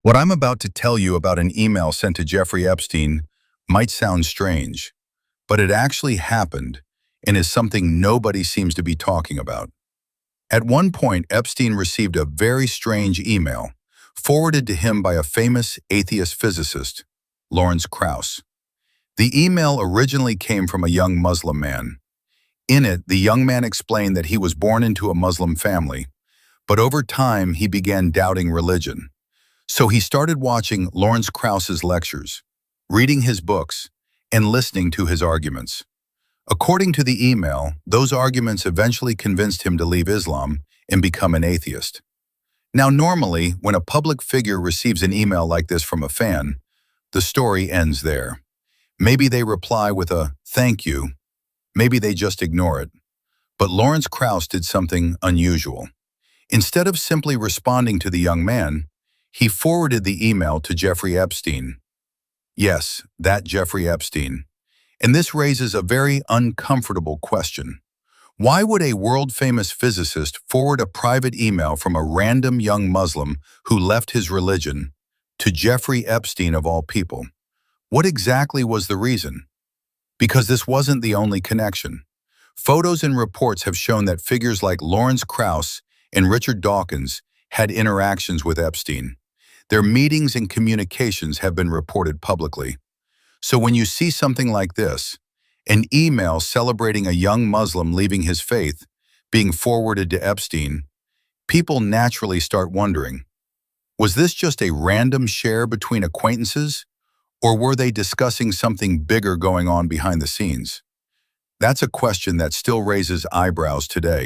What I'm about to tell you about an email sent to Jeffrey Epstein might sound strange, but it actually happened and is something nobody seems to be talking about. At one point, Epstein received a very strange email forwarded to him by a famous atheist physicist, Lawrence Krauss. The email originally came from a young Muslim man. In it, the young man explained that he was born into a Muslim family, but over time he began doubting religion. So he started watching Lawrence Krauss's lectures, reading his books, and listening to his arguments. According to the email, those arguments eventually convinced him to leave Islam and become an atheist. Now, normally, when a public figure receives an email like this from a fan, the story ends there. Maybe they reply with a "thank you," maybe they just ignore it. But Lawrence Krauss did something unusual. Instead of simply responding to the young man, he forwarded the email to Jeffrey Epstein. Yes, that Jeffrey Epstein. And this raises a very uncomfortable question. Why would a world-famous physicist forward a private email from a random young Muslim who left his religion to Jeffrey Epstein of all people? What exactly was the reason? Because this wasn't the only connection. Photos and reports have shown that figures like Lawrence Krauss and Richard Dawkins had interactions with Epstein. Their meetings and communications have been reported publicly. So when you see something like this, an email celebrating a young Muslim leaving his faith being forwarded to Epstein, people naturally start wondering, was this just a random share between acquaintances, or were they discussing something bigger going on behind the scenes? That's a question that still raises eyebrows today.